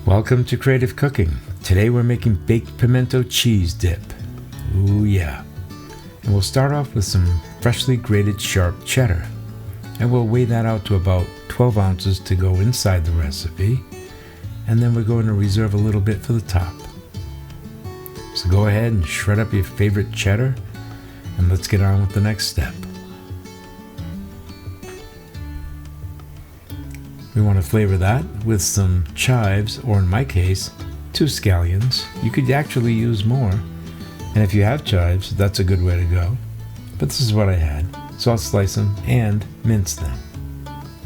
Welcome to Creative Cooking. Today we're making baked pimento cheese dip. Ooh yeah. And we'll start off with some freshly grated sharp cheddar. And we'll weigh that out to about 12 ounces to go inside the recipe. And then we're going to reserve a little bit for the top. So go ahead and shred up your favorite cheddar and let's get on with the next step. We want to flavor that with some chives, or in my case, 2 scallions. You could actually use more, and if you have chives, that's a good way to go. But this is what I had, so I'll slice them and mince them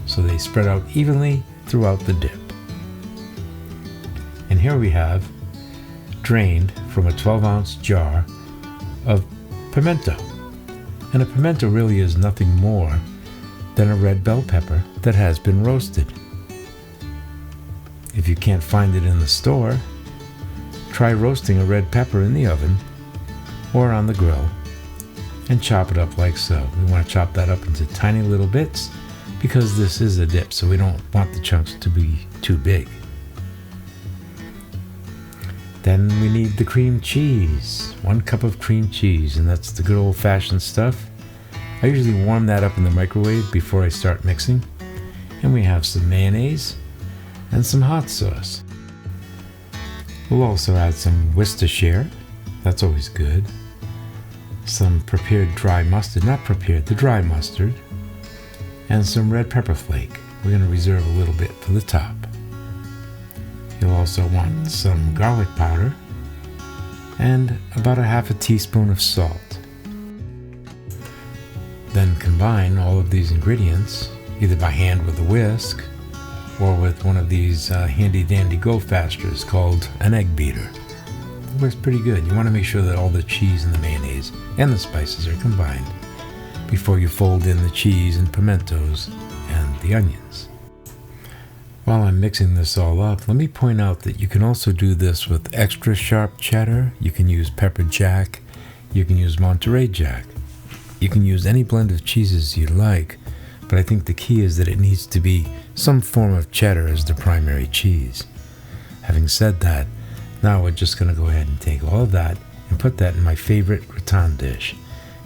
so they spread out evenly throughout the dip. And here we have drained from a 12-ounce jar of pimento. And a pimento really is nothing more than a red bell pepper that has been roasted. If you can't find it in the store, try roasting a red pepper in the oven or on the grill and chop it up like so. We want to chop that up into tiny little bits because this is a dip, so we don't want the chunks to be too big. Then we need the cream cheese, 1 cup of cream cheese, and that's the good old-fashioned stuff. I usually warm that up in the microwave before I start mixing. And we have some mayonnaise and some hot sauce. We'll also add some Worcestershire, that's always good. Some prepared dry mustard, the dry mustard. And some red pepper flake. We're going to reserve a little bit for the top. You'll also want some garlic powder and about a half a teaspoon of salt. Then combine all of these ingredients either by hand with a whisk or with one of these handy dandy go-fasters called an egg beater. It works pretty good. You want to make sure that all the cheese and the mayonnaise and the spices are combined before you fold in the cheese and pimentos and the onions. While I'm mixing this all up, let me point out that you can also do this with extra sharp cheddar. You can use pepper jack. You can use Monterey Jack. You can use any blend of cheeses you like, but I think the key is that it needs to be some form of cheddar as the primary cheese. Having said that, now we're just going to go ahead and take all of that and put that in my favorite gratin dish.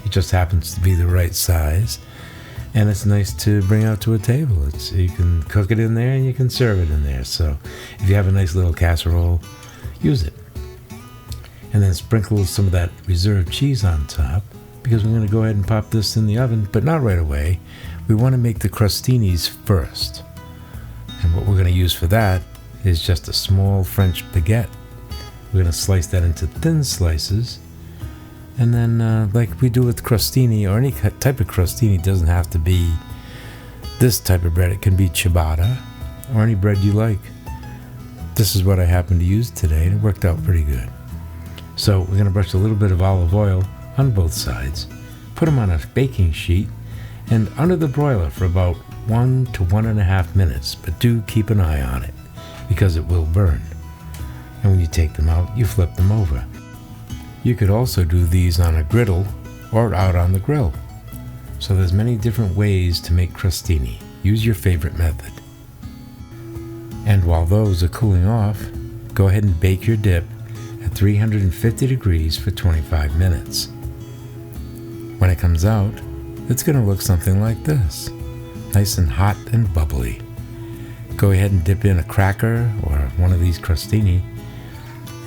It just happens to be the right size, and it's nice to bring out to a table. You can cook it in there and you can serve it in there. So if you have a nice little casserole, use it. And then sprinkle some of that reserved cheese on top, because we're going to go ahead and pop this in the oven, but not right away. We want to make the crustinis first. And what we're going to use for that is just a small French baguette. We're going to slice that into thin slices. And then like we do with crustini, or any type of crustini, it doesn't have to be this type of bread. It can be ciabatta or any bread you like. This is what I happen to use today, and it worked out pretty good. So we're going to brush a little bit of olive oil on both sides, put them on a baking sheet, and under the broiler for about 1 to 1.5 minutes, but do keep an eye on it because it will burn. And when you take them out, you flip them over. You could also do these on a griddle or out on the grill. So there's many different ways to make crustini. Use your favorite method. And while those are cooling off, go ahead and bake your dip at 350 degrees for 25 minutes. When it comes out, it's going to look something like this. Nice and hot and bubbly. Go ahead and dip in a cracker or one of these crustini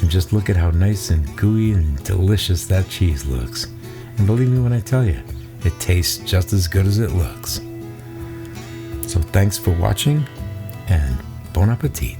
and just look at how nice and gooey and delicious that cheese looks. And believe me when I tell you, it tastes just as good as it looks. So thanks for watching and bon appetit.